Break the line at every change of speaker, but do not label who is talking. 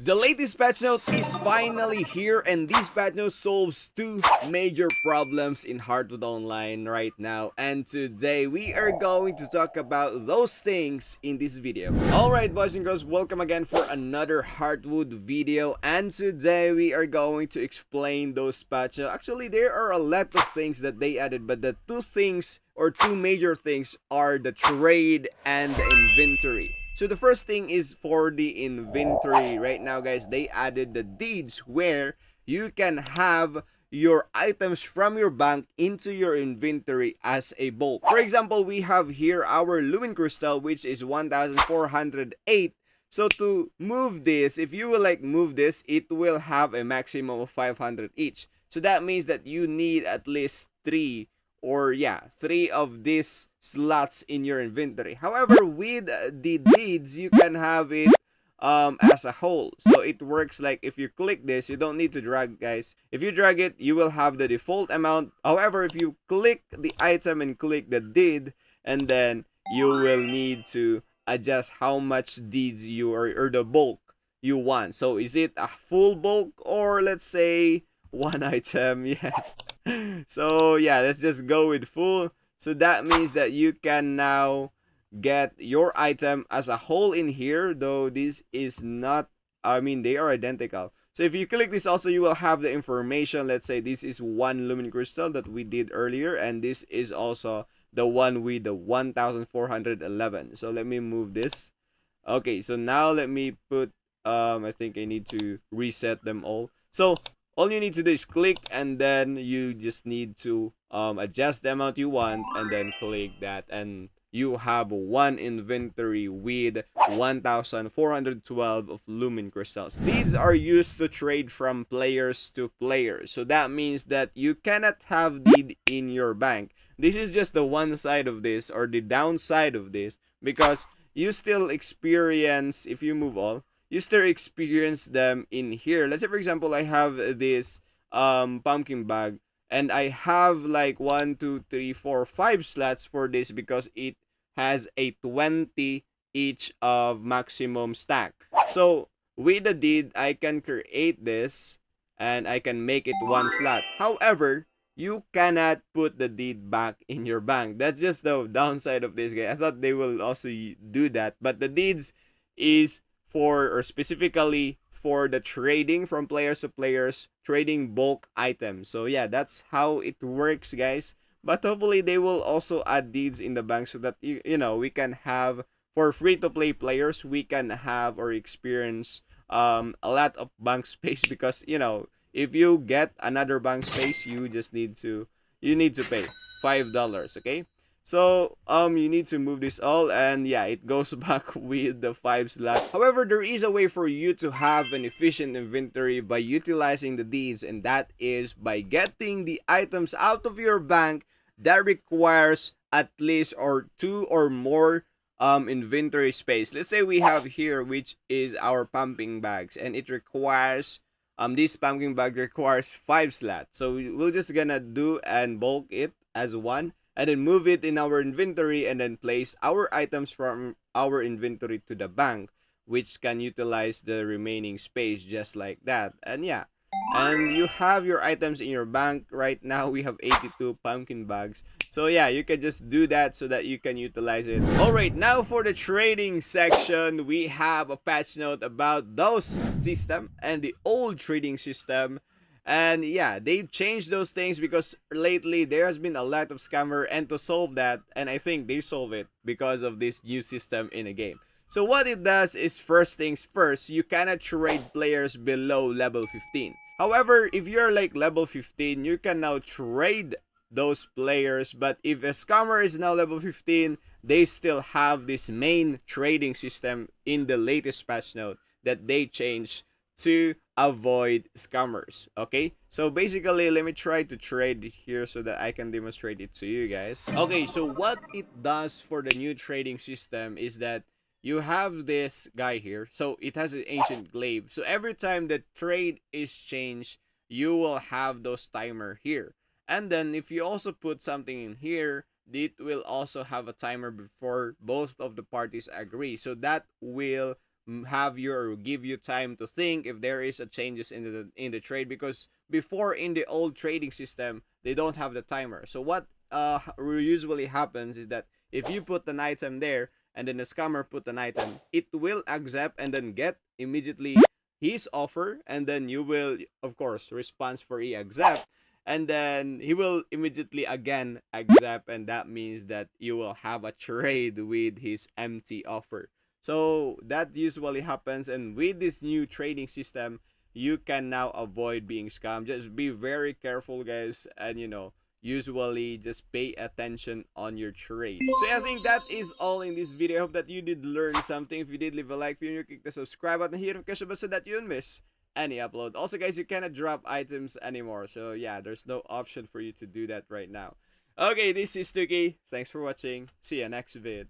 The latest patch note is finally here, and this patch note solves two major problems in Heartwood Online right now. And today we are going to talk about those things in this video. Alright boys and girls, welcome again for another Heartwood video. And today we are going to explain those patch notes. Actually, there are a lot of things that they added, but the two major things are the trade and the inventory. So the first thing is for the inventory. Right now, guys, they added the deeds where you can have your items from your bank into your inventory as a bulk. For example, we have here our Lumen Crystal, which is 1,408. So to move this, if you will move this, it will have a maximum of 500 each. So that means that you need at least three of these slots in your inventory. However, with the deeds, you can have it as a whole. So it works like if you click this, you don't need to drag, guys. If you drag it, you will have the default amount. However, if you click the item and click the deed, and then you will need to adjust how much deeds you are, or the bulk you want. So is it a full bulk, or let's say one item? Yeah. So yeah, let's just go with full. So that means that you can now get your item as a whole in here, though this is not, they are identical. So if you click this also, you will have the information. Let's say this is one Lumen Crystal that we did earlier, and this is also the one with the 1,411. So let me move this. Okay, so now let me put, I think I need to reset them all. So all you need to do is click, and then you just need to adjust the amount you want, and then click that, and you have one inventory with 1,412 of Lumen Crystals. These are used to trade from players to players. So that means that you cannot have deed in your bank. This is just the one side of this, or the downside of this, because you still experience, if you move all, you still experience them in here. Let's say, for example, I have this pumpkin bag, and I have like 1, 2, 3, 4, 5 slots for this because it has a 20 each of maximum stack. So with the deed, I can create this and I can make it one slot. However, you cannot put the deed back in your bank. That's just the downside of this, guy. I thought they will also do that, but the deeds is for, or specifically for, the trading from players to players, trading bulk items. So yeah, that's how it works, guys. But hopefully they will also add deeds in the bank so that you know, we can have, for free to play players, we can have or experience a lot of bank space, because you know, if you get another bank space, you just need to pay $5, okay? So you need to move this all, and yeah, it goes back with the 5 slot. However, there is a way for you to have an efficient inventory by utilizing the deeds, and that is by getting the items out of your bank that requires at least or 2 or more inventory space. Let's say we have here, which is our pumping bags, and it requires this pumpkin bag requires 5 slots. So we're just gonna do and bulk it as one, and then move it in our inventory, and then place our items from our inventory to the bank, which can utilize the remaining space just like that. And yeah, and you have your items in your bank. Right now we have 82 pumpkin bags. So yeah, you can just do that so that you can utilize it. Alright, now for the trading section, we have a patch note about those system and the old trading system. And yeah, they've changed those things because lately there has been a lot of scammer, and to solve that, and I think they solve it because of this new system in the game. So what it does is, first things first, you cannot trade players below level 15. However, if you're like level 15, you can now trade those players, but if a scammer is now level 15, they still have this main trading system in the latest patch note that they changed to avoid scammers. Okay, so basically, let me try to trade here so that I can demonstrate it to you guys. Okay, so what it does for the new trading system is that you have this guy here, so it has an ancient glaive. So every time the trade is changed, you will have those timer here. And then if you also put something in here, it will also have a timer before both of the parties agree. So that will have you or give you time to think if there is a changes in the trade, because before in the old trading system they don't have the timer. So what usually happens is that if you put an item there and then the scammer put an item, it will accept and then get immediately his offer, and then you will of course response for he accept, and then he will immediately again accept, and that means that you will have a trade with his empty offer. So that usually happens, and with this new trading system you can now avoid being scammed. Just be very careful, guys, and usually just pay attention on your trade. So yeah, I think that is all in this video. I hope that you did learn something. If you did, leave a like. If you're new, click the subscribe button, hit the notification bell so that you don't miss any upload. Also, guys, you cannot drop items anymore, so yeah, there's no option for you to do that right now. Okay, this is Tuki. Thanks for watching. See ya next vid.